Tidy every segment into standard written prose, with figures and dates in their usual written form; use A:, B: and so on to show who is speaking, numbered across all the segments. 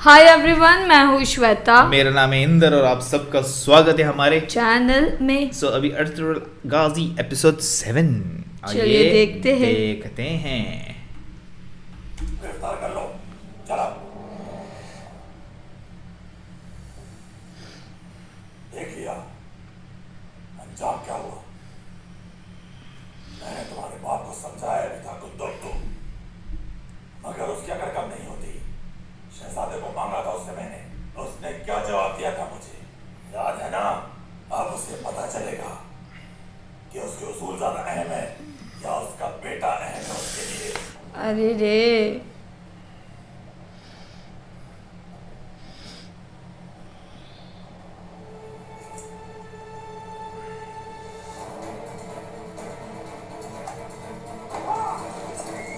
A: Hi everyone, मैं हूँ श्वेता।
B: मेरा नाम है इंदर और आप सबका स्वागत है हमारे
A: चैनल में।
B: अभी अर्तुगरुल गाजी एपिसोड 7
A: चलिए देखते हैं।
C: गिरफ्तार कर लो, चलो। देख लिया अंजाम क्या हुआ। मैंने तुम्हारे बाप को समझाया भी था कुत्तों, मगर उसकी अकड़ कम नहीं होती। शहजादे को मांगा था उससे मैंने, उसने क्या जवाब दिया था मुझे याद है ना। अब उसे पता चलेगा कि उसके उसूल ज्यादा अहम है या उसका बेटा अहम है उसके लिए।
A: अरे रे,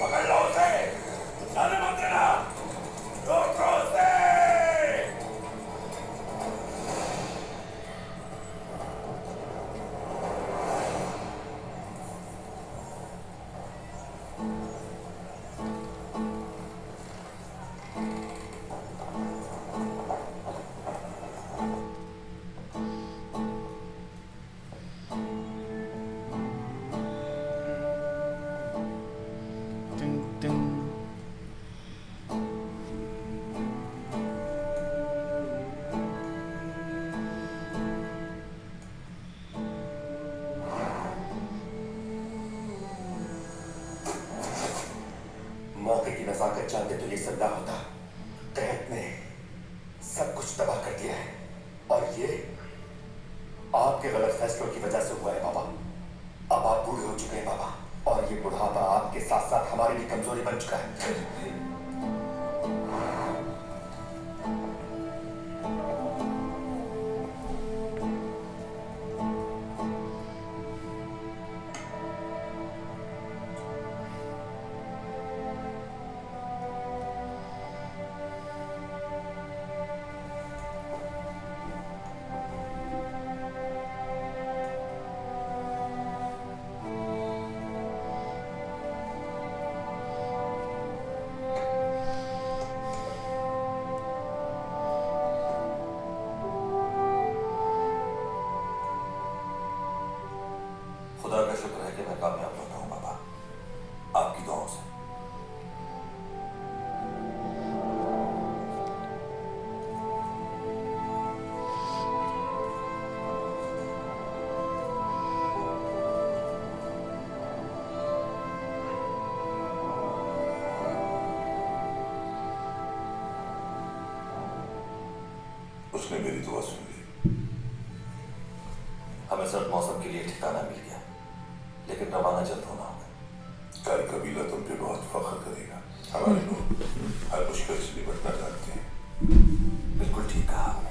C: पकड़ लो उसे, जाने मत देना, रोको उसे। मौके की नजाकत जानते तो ये जिंदा होता। तहत ने सब कुछ तबाह कर दिया है और ये आपके गलत फैसलों की वजह से हुआ है बाबा। अब आप बूढ़े हो चुके हैं बाबा, और ये बुढ़ापा आपके साथ साथ हमारी भी कमजोरी बन चुका है। खुदा का शुक्र है कि मैं कामयाब होता हूँ बाबा, आपकी दुआओं से। उसने मेरी दुआ सुन ली। हमें सर्द मौसम के लिए ठिकाना मिल गया, लेकिन रवाना जल्द होना होगा। कल कबीला तुम पे बहुत फख्र करेगा। हमारे लोग हर मुश्किल से निपटना जानते हैं। बिल्कुल ठीक कहा आपने।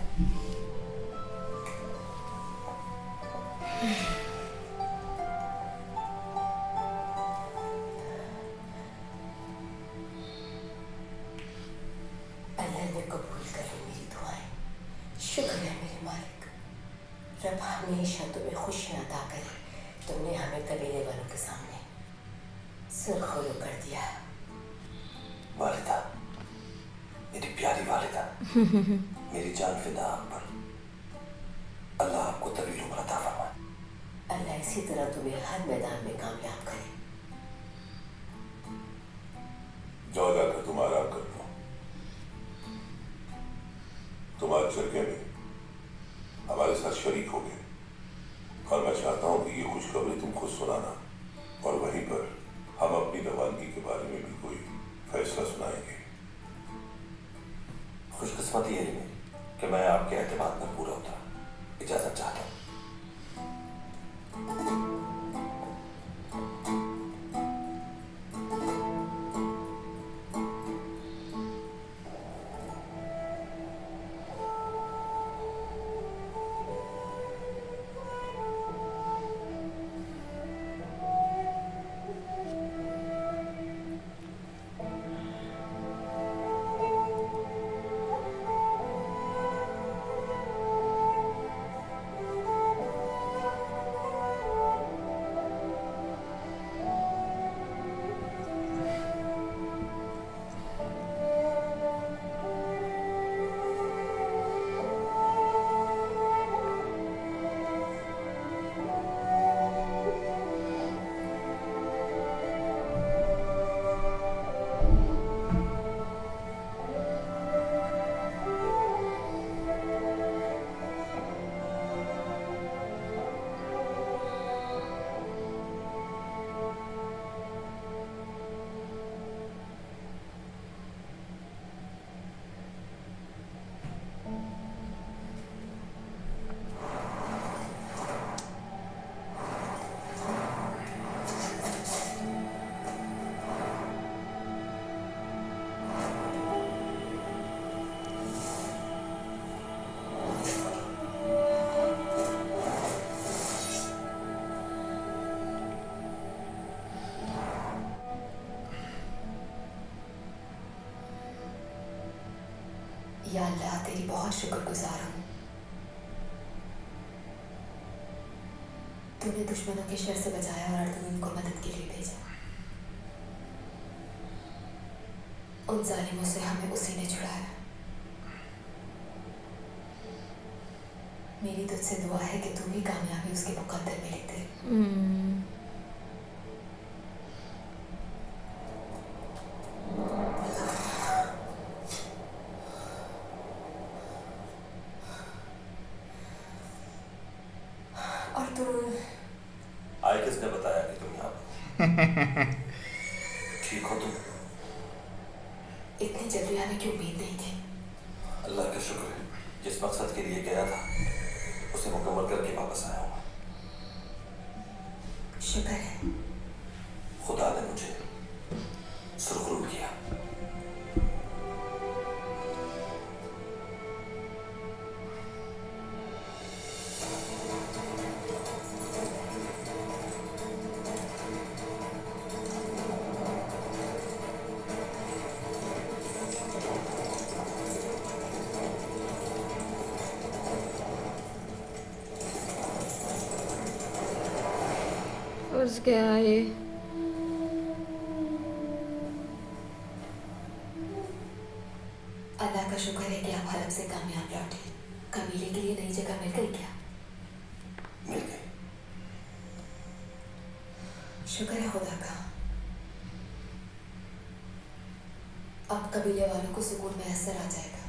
D: अल्लाह ने कबूल कर ली मेरी दुआएं। शुक्र है मेरे मालिक। रब हमेशा तुम्हें खुशियां अता करे। तुमने हमें कबीले वालों के सामने सुरखरू कर दिया।
C: वालिदा, मेरी प्यारी वालिदा, मेरी जान फिदा आप पर। अल्लाह आपको तवील उम्र अता फरमाए।
D: अल्लाह इसी तरह तुम्हें हर मैदान में कामयाब करे।
C: जाओ जाकर तुम आराम कर लो। तुम आज जरगे में हमारे साथ शरीक हो गए, और मैं चाहता हूं कि ये खुशखबरी तुमको सुनाना, और वहीं पर हम अपनी रवानगी के बारे में भी कोई फैसला सुनाएंगे। खुशकिस्मती है कि मैं आपके एतमाद पर पूरा उतरा। इजाजत चाहता हूँ।
D: या अल्लाह तेरी बहुत शुक्रगुजार हूँ। तूने दुश्मनों के शर से बचाया और अर्तुगरुल को मदद के लिए भेजा। उन जालिमों से हमें उसी ने छुड़ाया। मेरी तुझसे दुआ है कि तू भी कामयाबी उसके मुकद्दर में लिख दे। और तू
C: आए किसने बताया कि तुम यहाँ पर? ठीक हो तुम?
D: इतनी जल्दी आने की उम्मीद नहीं थी।
C: अल्लाह का शुक्र है, जिस मकसद के लिए गया था उसे मुकम्मल करके वापस आया हूँ।
D: शुक्र है।
C: खुदा ने मुझे सुरखरूल किया।
A: फंस गया ये।
D: अल्लाह का शुक्र है कि आप हलब से कामयाब लौटे। कबीले के लिए नई जगह मिल गई क्या?
C: मिल गई।
D: शुक्र है खुदा का। अब कबीले वालों को सुकून मैसर आ जाएगा।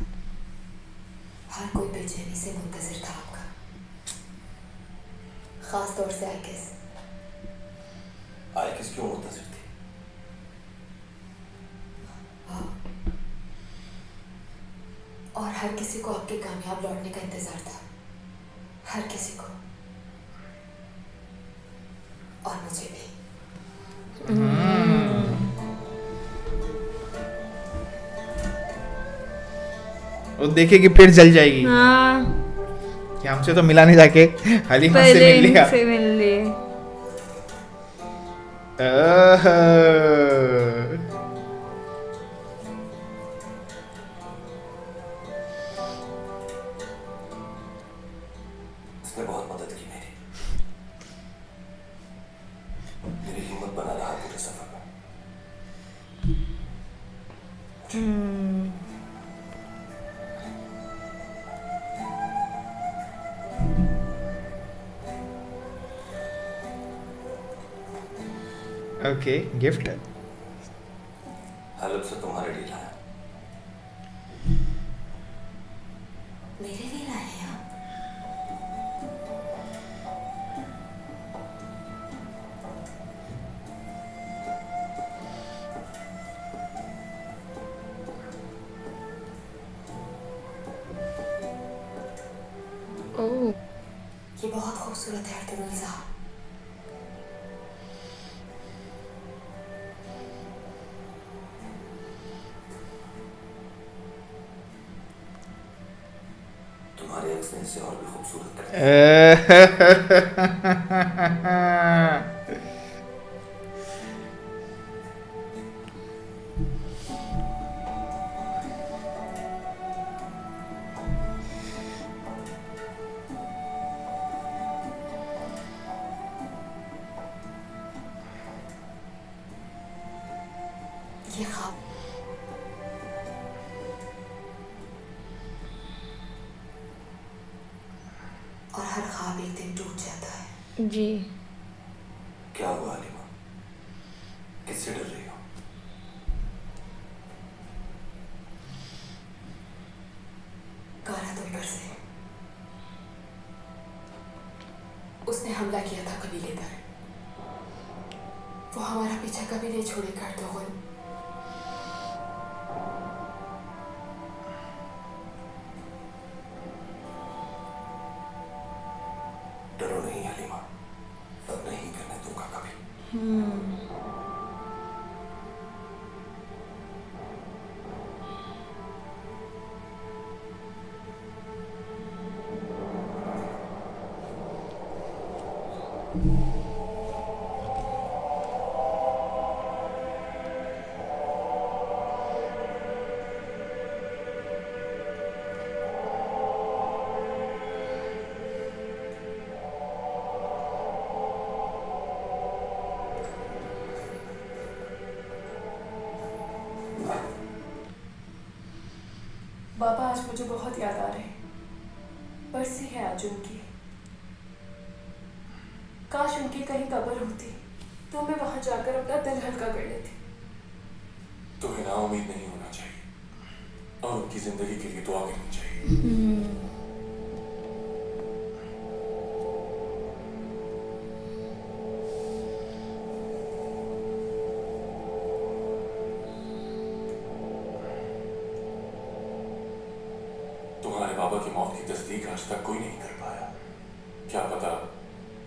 D: हर कोई बेचैनी से मुंतजिर था आपका, खास तौर से आइकिस।
C: आए किसकी मुंतजिर थी?
D: और हर किसी को आपके कामयाब लौटने का इंतजार था, हर किसी को, और मुझे भी।
B: वो देखेगी फिर जल जाएगी
A: हाँ,
B: कि हमसे तो मिला नहीं जाके हलीमा से
A: पहले
B: मिल लिया।
A: इनसे मिल लिए।
B: आह।
C: उसने बहुत मदद की मेरी। मेरी हिम्मत बना रहा पूरे सफर में।
B: Okay, gift.
C: हलब से तुम्हारे लिए लाया।
D: मेरे लिए लाए हैं आप?
A: ओह,
D: ये बहुत खूबसूरत है अर्तुगरुल साहब।
C: तुम्हारे अक्स ने इसे और भी खूबसूरत कर दिया।
D: ये ख्वाब और हर ख्वाब एक दिन टूट जाता है।
A: जी।
C: क्या हुआ हलीमा? किससे डर रही हो?
D: कारा दुलकर से। उसने हमला किया था कबीले पर। वो हमारा पीछा कभी नहीं छोड़ेगा अर्तुगरुल।
C: डरो नहीं हलीमा, अब नहीं करने दूंगा कभी।
E: बाबा आज मुझे बहुत याद आ रहे हैं। बरसी है आज उनकी। काश उनकी कहीं कब्र होती तो मैं वहां जाकर अपना दिल हल्का कर लेती।
C: तुम्हें ना उम्मीद नहीं होना चाहिए और उनकी जिंदगी के लिए दुआ करनी चाहिए। तुम्हारे बाबा की मौत की तस्दीक आज तक कोई नहीं कर पाया। क्या पता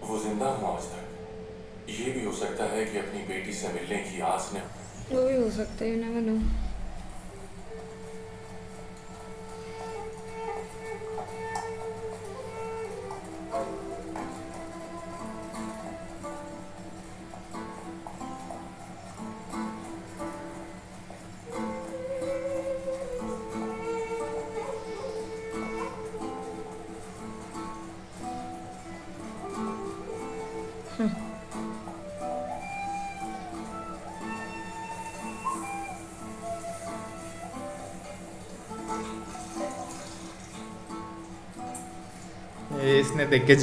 C: वो जिंदा हो आज तक। ये भी हो सकता है कि अपनी बेटी से मिलने की आस ने
A: वो भी हो सकता है, you never know.
B: इसने देख के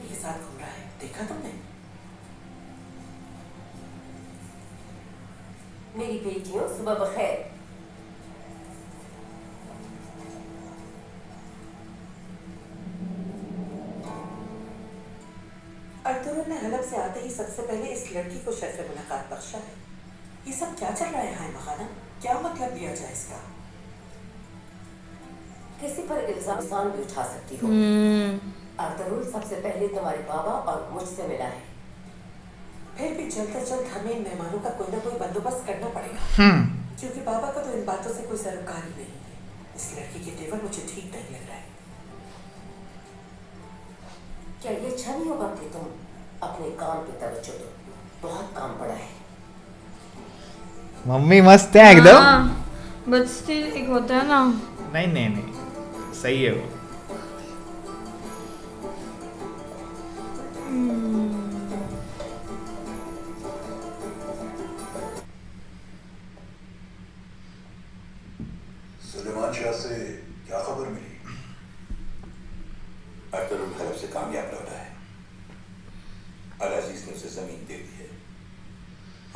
D: ये साथ घूम रहा है, देखा तुमने? मेरी बेटियों, सुबह बखैर। अर्तुगरुल ने हलब से आते ही सबसे पहले इस लड़की को शर्फ मुलाकात बख्शा है। ये सब क्या चल रहा है हाय मखाना? क्या मतलब लिया जाए इसका? किसी पर इल्जाम भी उठा सकती हो। अर्तुगरुल सबसे पहले तुम्हारे बाबा और मुझसे मिला है। फिर भी जल्द से जल्द हमें इन मेहमानों का कोई ना कोई बंदोबस्त करना पड़ेगा, क्योंकि बाबा का तो इन बातों से कोई सरोकार ही नहीं है। इस लड़की के तेवर मुझे ठीक नहीं लग रहा है। क्या ये अच्छा नहीं होगा कि तुम अपने काम पे तवज्जो दो? बहुत काम पड़ा है।
B: मम्मी मस्त है एकदम।
A: बट स्टिल एक होता है ना।
B: नहीं नहीं नहीं, सही है वो।
C: सुलेमान शाह से क्या खबर मिली? अर्तुगरुल हलब से कामयाब लौटा है। अल अजीज ने उसे जमीन दे दी है।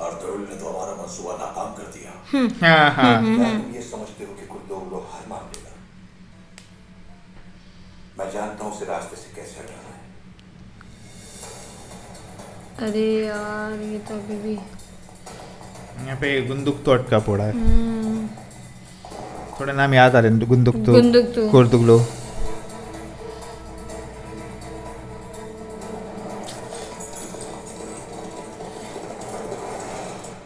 C: अर्तुगरुल ने तो हमारा मंसूबा नाकाम कर दिया। क्या तुम ये समझते हो कि कुर्दोगलो हार मान लेगा? मैं जानता हूँ उसे रास्ते से कैसे हटाना है।
A: अरे यार ये तो अभी भी
B: यहाँ पे गुंदुक तो अटका पड़ा है। थोड़े नाम याद आ रहे हैं। गुंदुक तो कुर्दुगलो।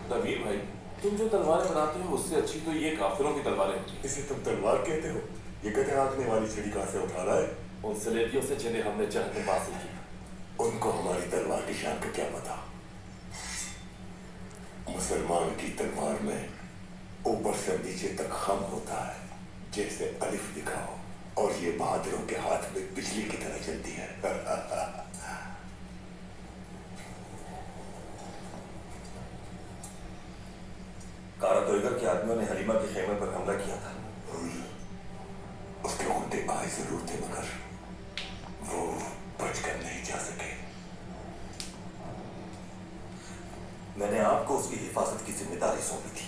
C: तमीर भाई, तुम जो तलवारें बनाते हो उससे अच्छी तो ये काफिरों की तलवारें होती हैं।
F: इसे तुम तलवार कहते हो? ये गधे आंकने वाली छड़ी कहाँ से उठा रहा है?
C: उन सलेबियों से जिन्हें हमने जहन्नुम हासिल की।
F: उनको हमारी तलवार की शान का क्या पता? मुसलमान की तलवार में ऊपर से नीचे तक खम होता है, जैसे अलिफ लिखा हो, और ये बहादुरों के हाथ में बिजली की तरह चलती है।
C: कारातोइगर के आदमियों ने हलीमा के खेमे पर हमला किया था।
F: उसके गुंडे आए जरूर थे, मगर वो बचकर नहीं जा सके।
C: मैंने आपको उसकी हिफाजत की जिम्मेदारी सौंपी थी।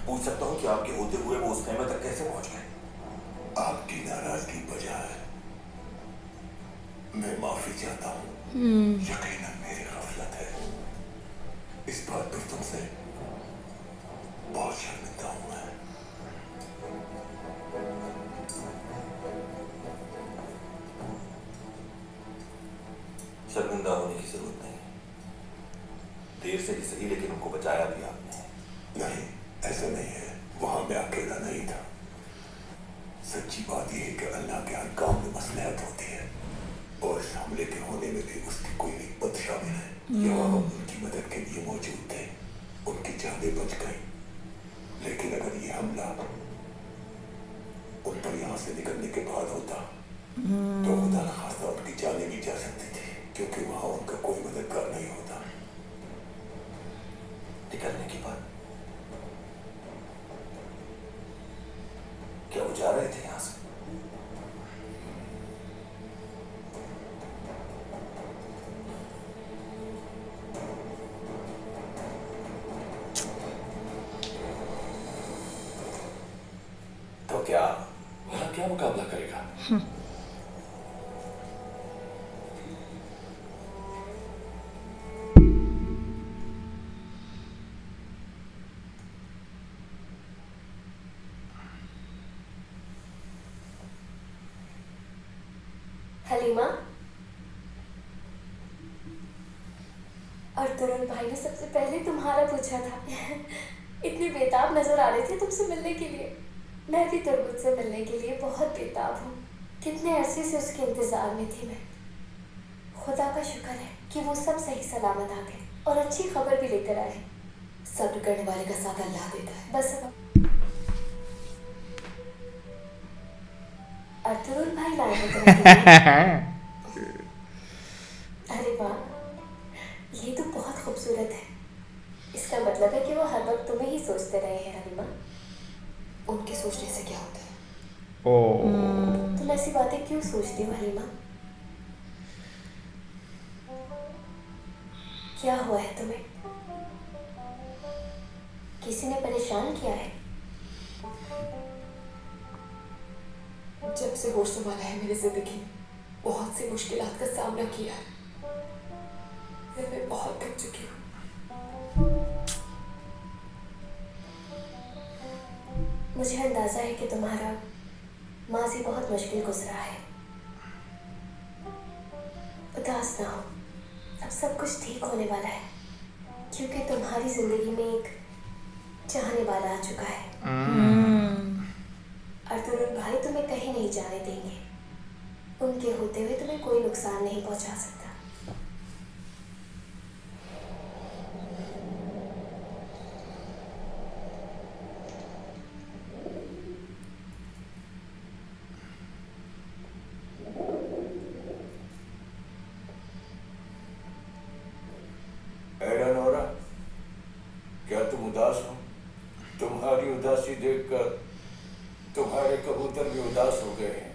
C: पूछ सकता हूँ कि आपके होते हुए वो उस खेमे तक कैसे पहुंच गए?
F: आपकी नाराजगी बजाय मैं माफी चाहता हूँ। यकीनन मेरी गफलत है। इस बात पर तुमसे बहुत शर्मिंदा हूँ मैं।
C: शर्मिंदा होने की जरूरत नहीं। देर से ही सही, लेकिन उनको बचाया भी आपने।
F: नहीं, ऐसा नहीं है, वहां मैं अकेला नहीं था। सच्ची बात यह है कि अल्लाह के हर काम में मसलहत होती है, और इस हमले के होने में भी उसकी कोई हिकमत शामिल है। यहाँ हम उनकी मदद के लिए मौजूद थे, उनकी जानें बच गई, लेकिन अगर ये हमला उन पर यहाँ से निकलने के बाद होता तो खुदा न खास्ता उनकी जानें भी जा सकती थी, क्योंकि वहां उनका कोई मददगार नहीं होता।
C: निकलने के बाद क्या वो जा रहे थे यहाँ से? तो क्या
F: भला क्या मुकाबला करेगा?
E: हलीमा और तरुण भाई ने सबसे पहले तुम्हारा पूछा था। इतने बेताब नजर आ रहे थे तुमसे मिलने के लिए। मैं भी तुरबुत से मिलने के लिए बहुत बेताब हूँ। कितने अरसे से उसके इंतजार में थी मैं। खुदा का शुक्र है कि वो सब सही सलामत आ गए और अच्छी खबर भी लेकर आए।
D: सब्र करने वाले का साथ अल्लाह देता है।
E: बस अब और तरुण भाई लाए हैं तुम्हारे लिए। अरे वाह, ये तो बहुत खूबसूरत है। इसका मतलब है कि वो हर वक्त तुम्हें ही सोचते रहे हैं हलीमा।
D: उनके सोचने से क्या होता है?
B: ओ
E: तुम ऐसी बातें क्यों सोचती हो हलीमा? क्या हुआ है तुम्हें? किसी ने परेशान किया है?
D: जब से होश संभाला है मेरी जिंदगी में बहुत सी मुश्किलात का सामना किया है। मैं बहुत थक चुकी हूँ।
E: मुझे अंदाजा है कि तुम्हारा माजी बहुत मुश्किल गुजरा है। उदास ना हो, अब सब कुछ ठीक होने वाला है, क्योंकि तुम्हारी जिंदगी में एक चाहने वाला आ चुका है। और तरुण भाई तुम्हें कहीं नहीं जाने देंगे। उनके होते हुए तुम्हें कोई नुकसान नहीं पहुंचा सकता।
C: एलेनोरा, क्या तुम उदास हो? तुम्हारी उदासी देखकर तुम्हारे कबूतर भी उदास हो गए हैं।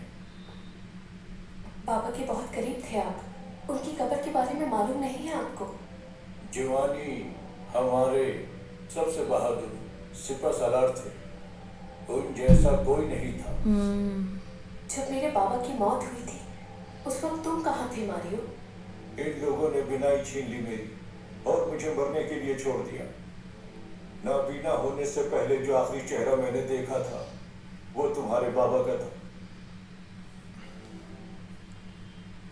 E: पापा के बहुत करीब थे आप। उनकी कब्र के बारे में मालूम नहीं है आपको?
C: जवानी हमारे सबसे बहादुर सिपह सालार थे, उन जैसा कोई नहीं था।
E: जब मेरे बाबा की मौत हुई थी उस वक्त तुम कहाँ थे मारियो?
C: इन लोगों ने बिनाई छीन ली मेरी और मुझे मरने के लिए छोड़ दिया। नाबीना होने से पहले जो आखिरी चेहरा मैंने देखा था वो तुम्हारे बाबा का था।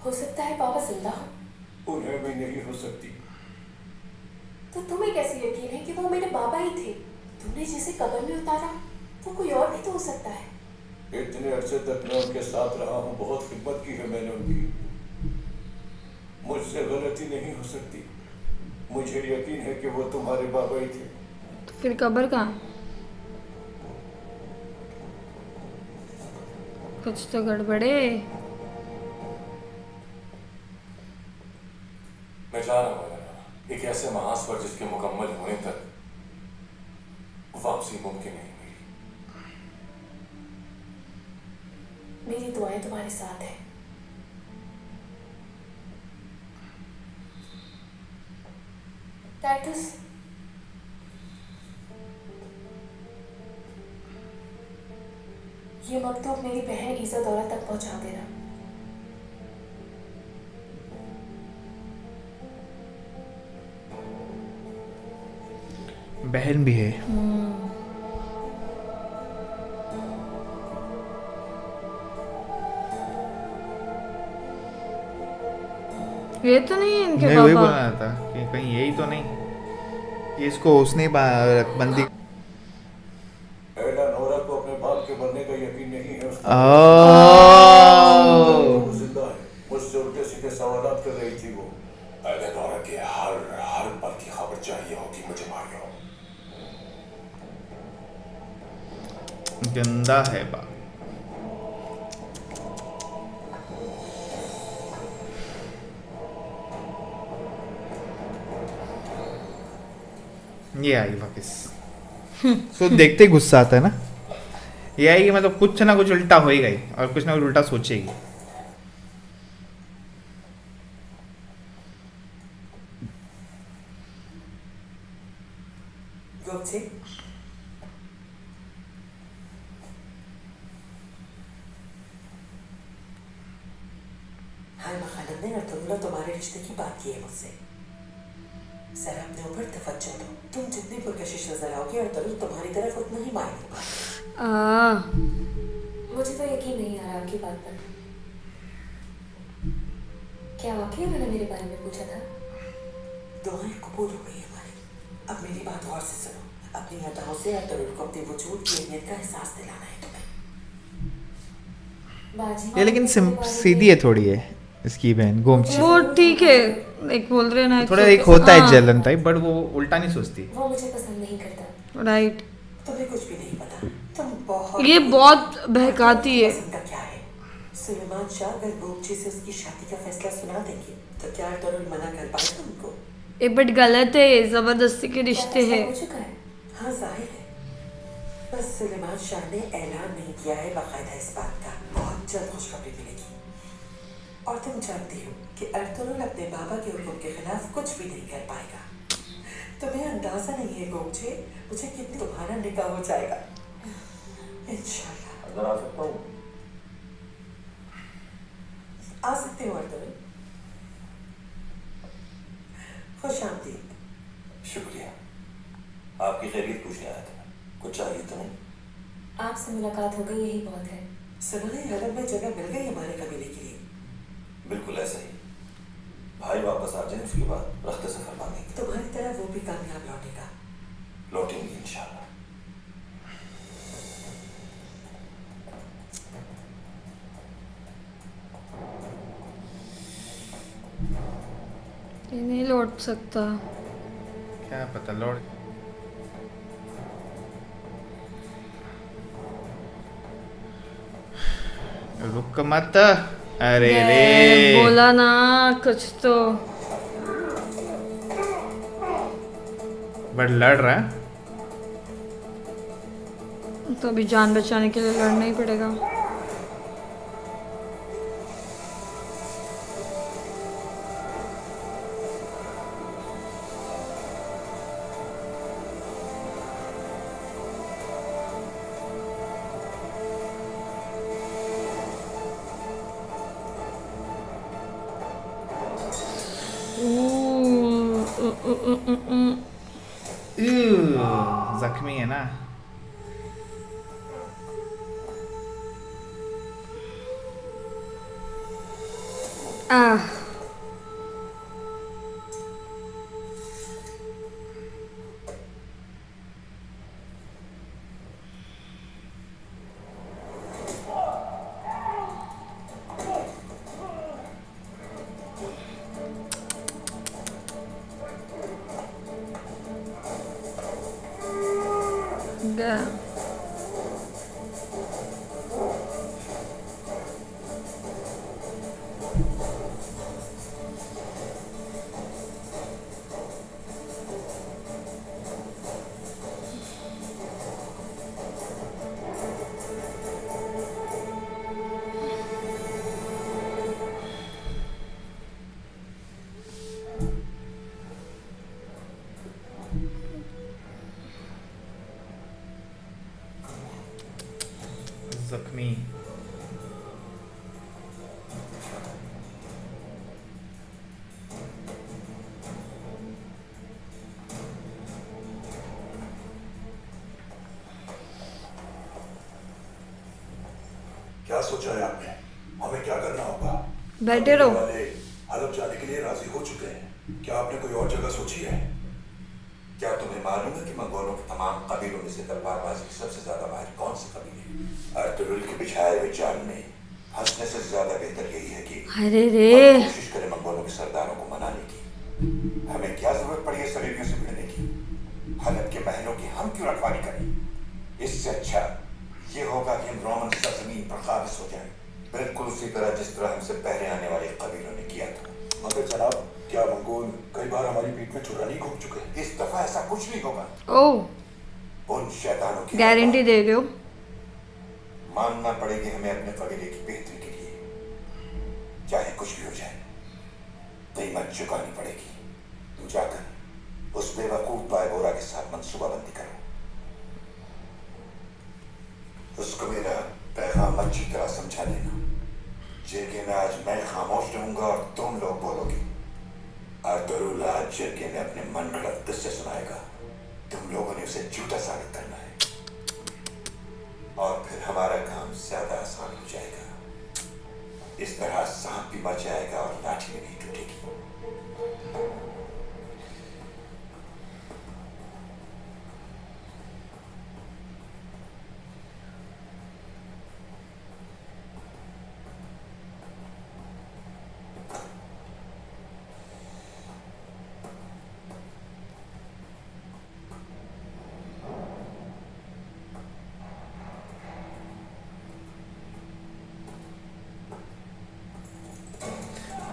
E: हो सकता है पापा जिंदा हो।
C: उन्हें भी नहीं हो सकती।
E: तो तुम्हें कैसे यकीन है कि वो मेरे बाबा ही थे? तुमने जिसे कब्र में उतारा वो कोई और भी तो हो सकता है।
C: इतने अरसे तक मैं उनके साथ रहा हूँ, बहुत खिदमत की है मैंने उनकी। मुझसे गलती नहीं हो सकती। मुझे यकीन है कि वो तुम्हारे बाबा ही थे।
A: तो फिर कब्र कहाँ? कुछ तो गड़बड़े।
C: मैं जा रहा हूँ एक ऐसे महास्वर जिसके मुकम्मल होने तक वापसी मुमकिन नहीं
E: मेरी दुआएं तुम्हारे साथ हैं। टाइटस, ये मकतूब मेरी बहन ईज़ा दौरा तक पहुंचा देना।
B: बहन भी है।
A: ये तो नहीं है इनके
B: मैं वही
A: पापा?
B: बोलना था कि कहीं यही तो नहीं, ये इसको उसने बंदी।
F: वो जिंदा है। मुझसे उल्टे सीधे सवालात कर रही थी वो। एलेनोरा के हर हर पल की खबर चाहिए होगी मुझे भाइयों।
B: गंदा है बा। ये आई वापस। सो देखते ही गुस्सा आता है ना। ये आएगी मतलब कुछ ना कुछ उल्टा होएगा ही और कुछ ना कुछ उल्टा सोचेगी।
D: गोपचे हाय खानम ने अर्तुगरुल तुम्हारे रिश्ते की बात की है मुझसे। जरा अपने ऊपर तवज्जो दो। तुम जितनी पुरकशिश नजर आओगे अर्तुगरुल तुम्हारी तरफ उतना ही मायने निभाएगा।
E: मुझे तो यकीन नहीं आ रहा आपकी बात पर। क्या वाकई उन्होंने मेरे बारे में पूछा था?
D: दुआएं कबूल हो गई हमारी। अब मेरी बात गौर से सुनो। अपनी अदाओं से अर्तुगरुल को अपने वजूद की अहमियत का एहसास दिलाना है तुम्हें।
E: बाजी
B: ये लेकिन सीधी है थोड़ी है इसकी बहन गोमची।
A: वो ठीक है, एक बोल रहे ना
B: थोड़ा एक होता है जलन टाइप, बट वो उल्टा नहीं सोचती।
E: वो मुझे पसंद नहीं करता।
A: राइट।
D: तुम्हें कुछ भी नहीं पता। तुम बहुत
A: ये बहुत बहकाती है।
D: पसंद का क्या है? सुलेमान शाह अगर गोपची से उसकी शादी का फैसला सुना देंगे तो क्या अर्तुगरुल मना कर पाएगा उनको?
A: ये बट गलत है, जबरदस्ती के रिश्ते
E: क्या
A: हैं।
E: ऐसा हो चुका है?
D: हाँ जाहिर है। बस सुलेमान शाह ने ऐलान नहीं किया है बाकायदा इस बात का। बहुत जल्द खुशखबरी मिलेगी। और तुम जानती हो कि अर्तुगरुल अपने बाबा के हुक्म के खिलाफ कुछ भी नहीं कर पाएगा। तुम्हें अंदाजा नहीं है गोपचे मुझे कितनी तुम्हारा निकाह हो जाएगा इंशाल्लाह।
F: अंदर आ सकता हूँ?
D: आ सकते हो अर्तुगरुल। खुश आमदीद।
C: शुक्रिया। आपकी खैरियत पूछने आया था। कुछ चाहिए तो नहीं?
E: आपसे मुलाकात हो गई यही बहुत है।
D: सुना है हलब में जगह मिल गई हमारे कबीले के लिए।
C: बिल्कुल ऐसा ही। भाई वापस आ जाए उसके बाद रख्ते सफर मांगेंगे।
D: तुम्हारी तरह वो भी कामयाब लौटेगा।
C: लौटेंगे इंशाल्लाह।
A: ये नहीं लौट सकता।
B: क्या पता लौट। रुक मत। अरे रे
A: बोला ना कुछ तो।
B: बट लड़ रहा है।
A: तो अभी जान बचाने के लिए लड़ना ही पड़ेगा।
B: जख्मी है ना।
A: आह गया।
B: जख्मी।
F: क्या सोचा है आपने? हमें क्या करना होगा?
A: बैठे रहो।
F: वाले हलब जाने के लिए राजी हो चुके हैं। क्या आपने कोई और जगह सोची है? क्या तुम्हें
C: तुम्हें मालूम है कि मंगोलों के तमाम कबीलों में से तलवारबाजी के सबसे ज्यादा माहिर कौन से कबीले? अर्तुगरुल के बिछाए हुए जाल में फंसने से ज्यादा बेहतर यही है कि
A: अरे रे
C: हम कोशिश करें मंगोलों के सरदारों को मनाने की। हमें क्या जरूरत पड़ी है सलीबियों से भिड़ने की? हलब के महलों की हम क्यों रखवाली करें? इससे अच्छा ये होगा कि हम रोमन सरजमीन पर काबिज हो जाएं, बिल्कुल उसी तरह जिस तरह हमसे पहले आने वाले कबीलों ने किया था।
F: मगर जनाब, क्या मंगोल कई बार हमारी पीठ में छुरा नहीं घूम चुके हैं?
C: इस दफा ऐसा कुछ नहीं होगा।
A: ओह
C: उन शैतानों की
A: गारंटी दे दो।
C: मानना पड़ेगी हमें अपने कबीले की बेहतरी के लिए, चाहे कुछ भी हो जाए कीमत चुकानी पड़ेगी। तुम जाकर उस बेवकूफ बायबोरा के साथ मंसूबाबंदी करो, उसको मेरा पैगाम अच्छी तरह समझा देना। जिरगे में आज मैं खामोश रहूंगा और तुम लोग बोलोगे। अर्तुगरुल आज जिरगे में अपने मन गढ़ंत किस्से सुनाएगा, तुम लोगों ने उसे झूठा साबित करना है और फिर हमारा काम ज्यादा आसान हो जाएगा। इस तरह सांप भी मर जाएगा और लाठी भी नहीं टूटेगी।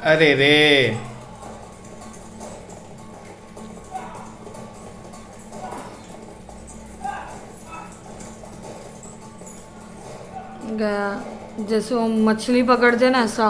B: अरे रे
A: गया जैसे वो मछली पकड़ते ना ऐसा।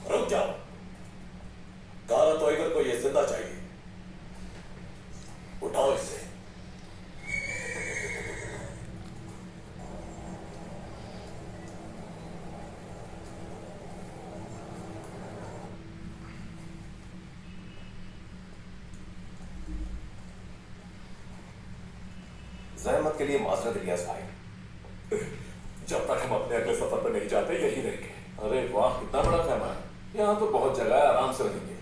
C: रुक जाओ, काला तोइगर को ये जिंदा चाहिए। उठाओ इसे।
F: जहमत के लिए माजरत इलियास भाई। जब तक हम अपने अगले सफर पर नहीं जाते यही रहेंगे।
C: अरे वाह, कितना बड़ा खैमा है। यहाँ तो बहुत जगह है, आराम से रहेंगे।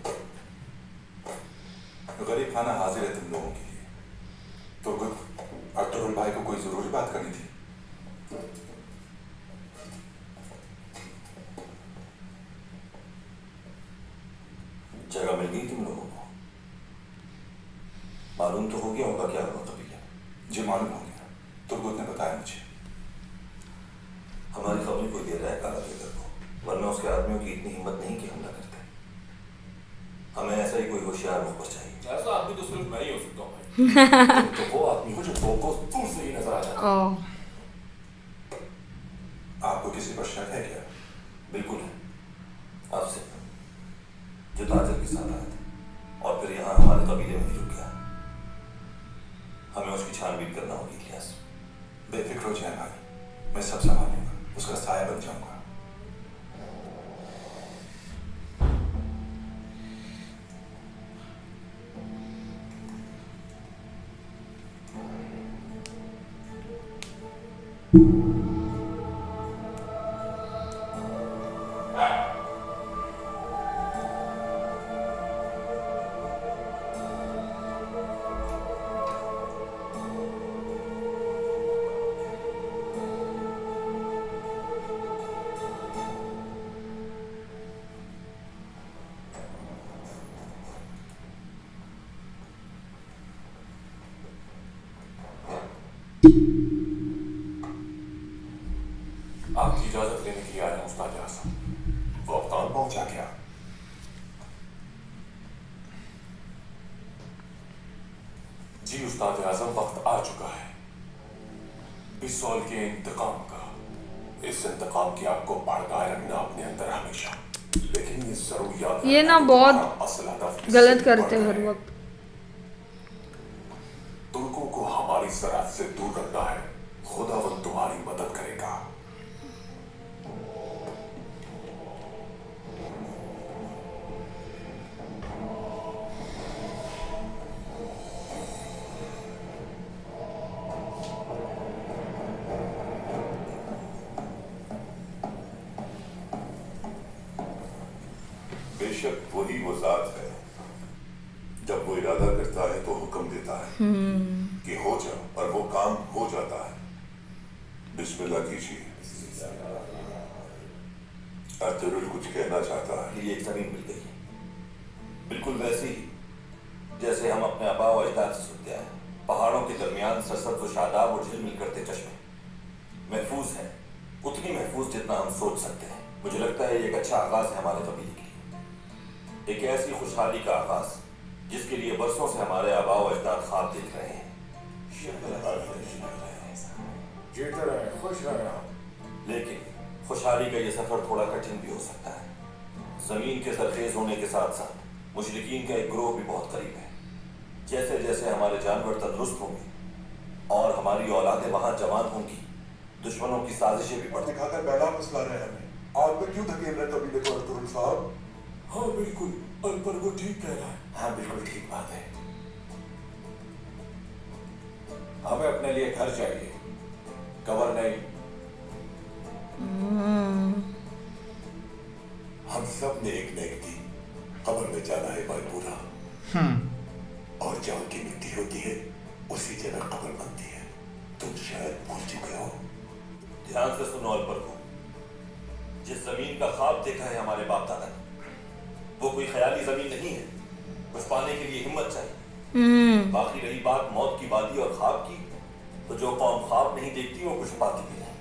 F: गरीब खाना हाजिर है तुम लोगों के लिए। तुर्गुत अर्तुगरुल भाई को कोई जरूरी बात करनी थी।
C: जगह मिल गई तुम लोगों को? मालूम तो हो गया होगा क्या हुआ कबीले?
F: जी मालूम हो गया, तुर्गुत ने बताया मुझे।
C: हमारी खबर कोई दे रहा है काला तोइगर को, वरना उसके आदमियों की इतनी हिम्मत नहीं कि हमला करते। हमें ऐसा ही कोई होशियार मुखबर चाहिए।
F: ऐसा आदमी तो सिर्फ मैं ही हो सकता हूँ भाई। तो वो आदमी हो जो दो को दूर से ही नजर आ जाता है।
A: ओह
F: आपको किसी पर शक है क्या?
C: बिल्कुल है, आपसे जो ताजर के साथ आया था और फिर यहाँ हमारे कबीले में ही रुक गया। हमें उसकी छानबीन करना होगी इलियास।
F: बेफिक्र हो जाए भाई, मैं सब संभालूंगा, उसका साया बन जाऊंगा। आपकी इजाजत लेने के लिए आया हूं उस्ताद आजम। वक्त और पहुंचा क्या? जी उस्ताद आजम, वक्त आ चुका है। इस साल के इंतकाम का, इस इंतकाम की आपको भड़काए रखना अपने अंदर हमेशा। लेकिन ये जरूर याद
A: ये ना
F: रखना कि
A: बहुत
F: तुम्हारा असल हदफ इससे
A: गलत
F: भी
A: करते
F: बड़ा
A: हर
F: है।
A: वक्त।
F: तुर्कों को हमारी जरात से दूर रखना है, खुदावंद तुम्हारी मदद करेगा। बेशक वही वो जात है, जब वो इरादा करता है तो हुक्म देता है कि हो जा, और वो काम हो जाता है। बिस्मिल्लाह कीजिए। अर्तुगरुल कुछ कहना चाहता है।
C: ये एक जमीन मिल गई, बिल्कुल वैसी ही जैसे हम अपने आबा व अजदाद से सुनते आए। पहाड़ों के दरमियान सरसब्ज व शादाब और झिलमिल करते चश्मे महफूज हैं, उतनी महफूज जितना हम सोच सकते हैं। मुझे लगता है ये एक अच्छा आगाज है हमारे कबीले के लिए, एक ऐसी खुशहाली का आगाज जिसके लिए बरसों से हमारे आबा व अजदाद ख्वाब देख रहे हैं।
F: जीते रहे, खुश रहे आप।
C: लेकिन खुशहाली का ये सफर थोड़ा कठिन भी हो सकता है। जमीन के सरखेज होने के साथ साथ मुशरिकीन का एक ग्रोह भी बहुत करीब है। जैसे जैसे हमारे जानवर तंदुरुस्त होंगे और हमारी औलादें वहां जवान होंगी, दुश्मनों की साजिशें भी बढ़ती।
F: दिखाकर पहला मसला रहे हमें। आग में क्यों धकेल रहे कबीले को अर्तुगरुल साहब? हाँ बिल्कुल, अल्पर वो ठीक कह रहा है।
C: हाँ बिल्कुल ठीक बात है।
F: हमें अपने लिए घर चाहिए, कबर नहीं। हम सब ने एक नेक दी, कबर में जाना है भाई पूरा। और जहाँ की मिट्टी होती है उसी जगह कबर बनती है। तुम शायद भूल चुके हो।
C: ध्यान से सुनो अल्पर को, जिस जमीन का ख्वाब देखा है हमारे बाप दादा ने, वो कोई ख्याली जमीन नहीं है। कुछ पाने के लिए हिम्मत चाहिए। बाकी रही बात मौत की वादी और ख्वाब की, तो जो कौम ख्वाब नहीं देखती वो कुछ पाती भी नहीं।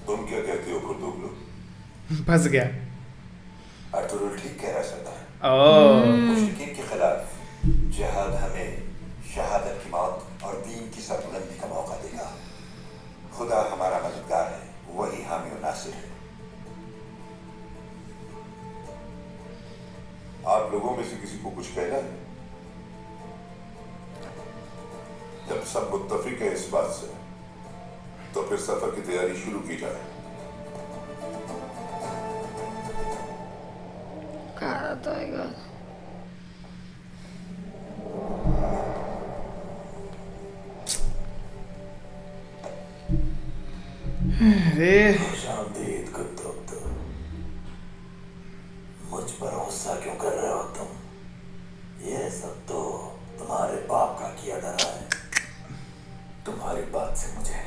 F: तुम क्या कहते हो कुर्तुगलू?
B: फंस गया।
C: अर्तुगरुल ठीक कह रहा है सरदार।
B: ओह
C: मुशरिकीन के खिलाफ जिहाद हमें शहादत की मौत और दीन की सरबुलंदी का मौका देगा। खुदा हमारा मददगार है, वही हामी और नासिर है।
F: आप लोगों में से किसी को कुछ कहना है? जब सब मुत्तफिक है इस बात से, तो फिर सफर की तैयारी शुरू की जाए।
B: अरे
C: खुशामदीद कुत्तुब, मुझ पर गुस्सा क्यों कर रहे हो तुम? ये सब तो तुम्हारे बाप का किया धरा है। तुम्हारी बात से मुझे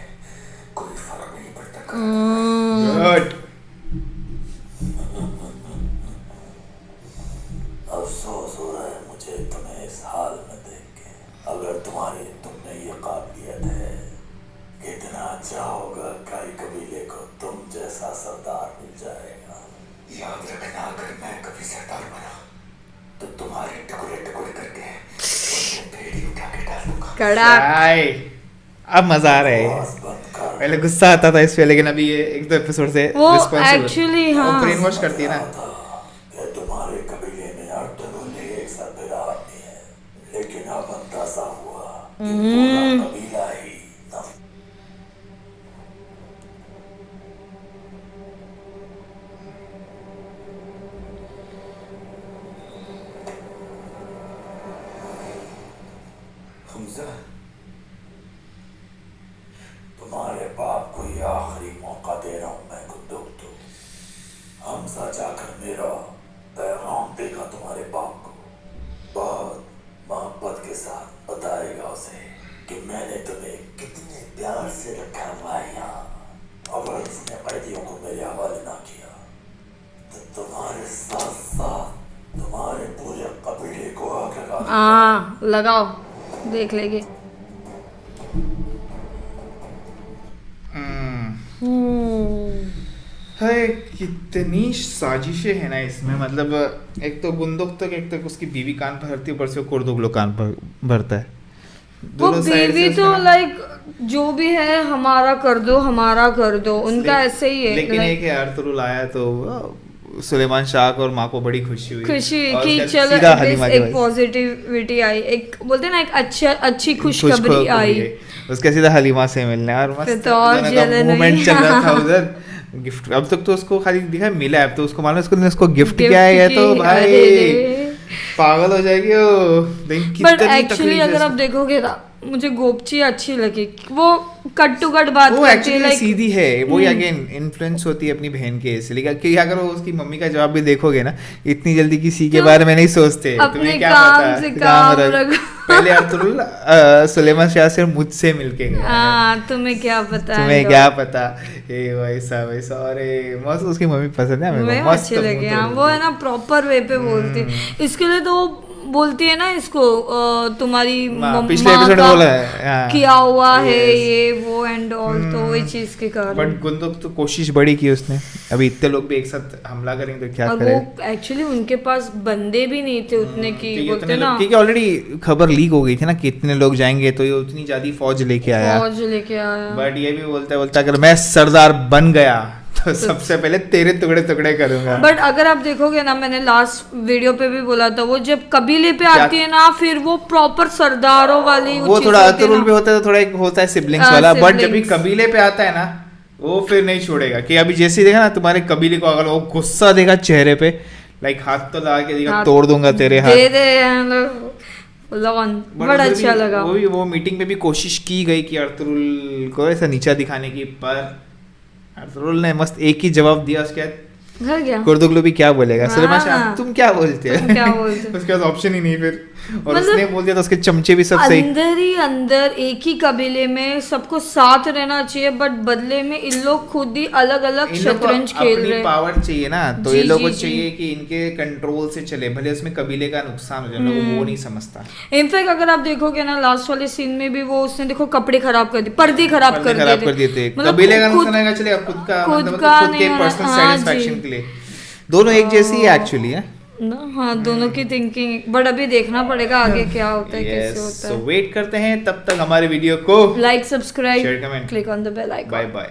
C: कोई फर्क नहीं पड़ता।
B: गुड।
C: अफसोस हो रहा है मुझे तुम्हें इस हाल में देख के। अगर तुम्हारी तुम में ये काबिलियत है, कितना अच्छा होगा कई कबीले को तुम जैसा सरदार मिल जाएगा। याद रखना, अगर मैं कभी सरदार बना तो तुम्हारे टुकड़े टुकड़े करके उनसे भेड़ी उठा के डाल दूंगा।
B: कड़क। अब मजा आ रहा है।
C: आवाज बंद कर।
B: पहले गुस्सा आता था इस पे, लेकिन अभी ये एक दो एपिसोड से
A: वो
B: responsible।
A: actually,
B: वो
A: हाँ।
B: ब्रेन वॉश करती है ना।
C: कि तुम्हारे कबीले में अर्तुगरुल एक सरबराह आदमी है, लेकिन अब अंदाजा हुआ कि पूरा कबीला ही नफ हमजा, तुम्हारे बाप को ये आखिरी मौका दे रहा हूं मैं कुत्तुब। हमजा जाकर मेरा पैगाम देगा तुम्हारे बाप को, बहुत मोहब्बत के साथ बताएगा उसे कि मैंने तुम्हें कितने प्यार से रखा हुआ है यहाँ। अगर उसने कैदियों को मेरे हवाले ना किया तो तुम्हारे साथ साथ तुम्हारे पूरे कबीले को आग लगा दूंगा।
A: हाँ लगाओ, देख लेंगे।
B: है कितनी साजिशें हैं ना इसमें, मतलब एक तो गुंदुक तक, एक तो उसकी बीवी कान पर भरती है, ऊपर से कुर्दुगलो कान पर भरता है।
A: वो
B: दोनों side से
A: बीवी
B: उसका
A: तो
B: ना-
A: लाइक जो भी है हमारा कर दो, हमारा कर दो, उनका ऐसे ही है।
B: लेकिन
A: like,
B: एक है अर्तुरुल आया तो सुलेमान शाह को और माँ को बड़ी खुशी हुई,
A: खुशी
B: और
A: कि
B: उसके
A: चलो
B: सीधा
A: at least
B: हलीमा के
A: एक
B: भाई
A: पॉजिटिविटी आई, एक बोलते हैं ना एक अच्छी खुशखबरी
B: खुशखबरी
A: आई।
B: उसके सीधा हलीमा से मिलने, और मस्त
A: फिर तो और
B: दोनों का
A: जलन
B: मूवमेंट
A: हुई।
B: चल रहा था उधर। गिफ्ट अब तक तो उसको खाली दिखा मिला, अब तो उसको मालूम है उसको गिफ्ट
A: Gift
B: क्या है, ये तो
A: की,
B: भाई
A: अरे रे।
B: पागल हो जाएगी वो। लेकिन
A: बट
B: कितनी
A: एक्चुअली
B: तकलीफ है
A: अगर आप देखोगे ना, मुझे गोपची अच्छी लगी, वो कट टू कट बात
B: वो
A: करती है
B: एक्चुअली
A: लाइक
B: सीधी है, वो अगेन इन्फ्लुएंस होती है अपनी बहन के, इसलिए कि अगर वो उसकी मम्मी का जवाब भी देखोगे ना, इतनी जल्दी किसी के
A: तो
B: बारे में नहीं सोचते।
A: अपने
B: तुम्हें क्या
A: काम
B: पता,
A: से
B: काम
A: काम
B: रख।
A: रखो।
B: पहले अर्तुरुल सुलेमान शाह से मुझसे मिलके गया है।
A: हाँ तुम्हें क्या पता है,
B: तुम्हें क्या पता, ये वैसा वैसा। अरे मस्त, उसकी मम्मी पसंद है
A: वे
B: मेरे को, मस्त
A: अच्छे लगे।
B: मुंह
A: हाँ
B: तोड़
A: वो है
B: दी।
A: ना प्रॉपर वे पे बोलती है, इसके लिए तो वो बोलती है ना इसको तुम्हारी
B: पिछले
A: माँ
B: एपिसोड
A: का
B: बोला है, हाँ।
A: किया हुआ है
B: Yes.
A: ये वो एंड ऑल, तो वही चीज के कारण।
B: बट गुंदुक तो कोशिश बड़ी की उसने, अभी इतने लोग भी एक साथ हमला करेंगे तो क्या
A: और
B: करे।
A: वो एक्चुअली उनके पास बंदे भी नहीं थे उतने की, बोलते ना
B: क्योंकि ऑलरेडी खबर लीक हो गई थी ना कि इतने लोग जाएंगे, तो ये उतनी ज्यादा फौज लेके आया।
A: फौज लेके आया।
B: बट ये भी बोलता अगर मैं सरदार बन गया तो सबसे पहले तेरे टुकड़े टुकड़े करूंगा।
A: बट अगर आप देखोगे ना, मैंने लास्ट वीडियो पे भी बोला था, वो जब कबीले पे आती है ना, फिर वो प्रॉपर सरदारों वाली
B: वो
A: चीज़
B: थोड़ा
A: होती है
B: अतुरुल
A: ना।
B: पे होता है तो थोड़ा एक होता है सिबलिंग्स
A: हाँ,
B: वाला, बट जब भी
A: siblings।
B: कबीले पे आता है ना, वो फिर नहीं छोड़ेगा। कि अभी जैसे ही देखा ना तुम्हारे कबीले को, अगर वो गुस्सा देगा चेहरे पे, लाइक हाथ तो लगा के देगा,
A: हाथ
B: तोड़ दूंगा तेरे हाथ।
A: दे दे लगन,
B: But
A: बड़ा
B: उधर
A: अच्छा
B: भी
A: लगा।
B: वो मीटिंग में भी कोशिश की गई कि अर्तुरुल को ऐसा नीचा दिखाने की, पर अर्तुरुल ने मस्त एक ही जवाब दिया। उसके बाद
A: घर गया
B: कुर्दुगलू भी क्या बोलेगा,
A: हाँ।
B: सुलेमान शाह तुम क्या बोलते
A: तुम क्या बोलते हो?
B: उसके बाद ऑप्शन ही नहीं फिर, और
A: मतलब
B: उसने बोल दिया तो उसके चमचे भी सब सही।
A: अंदर ही अंदर एक ही कबीले में सबको साथ रहना चाहिए, बट बदले में इन लोग खुद ही अलग अलग
B: इन लोग को
A: शतरंज खेल
B: अपनी
A: रहे हैं।
B: पावर चाहिए ना, तो
A: जी,
B: ये लोगों को
A: जी, जी।
B: चाहिए कि इनके कंट्रोल से चले, भले उसमें कबीले का नुकसान हो जाए, लोग वो नहीं समझता।
A: इनफैक्ट अगर आप देखोगे ना लास्ट वाले सीन में भी, वो उसने देखो कपड़े खराब कर दिए, पर्दे खराब
B: पर्दे
A: कर
B: खराब कर
A: दिए
B: दिए थे।
A: मतलब
B: कबीले का
A: खुद-
B: नुकसान आएगा, चलेगा, खुद का
A: खुद
B: मतलब
A: का
B: खुद के
A: नहीं होना-
B: पर्सनल
A: हाँ
B: सेटिस्फेक्शन
A: जी।
B: के लिए। दोनों एक जैसी है एक्चुअली है
A: ना, हाँ दोनों की थिंकिंग, बट अभी देखना पड़ेगा आगे क्या होता है, कैसे होता
B: सो
A: है।
B: वेट करते हैं, तब तक हमारे वीडियो को
A: like, subscribe,
B: Share, comment.
A: Click on the bell icon.
B: Bye bye.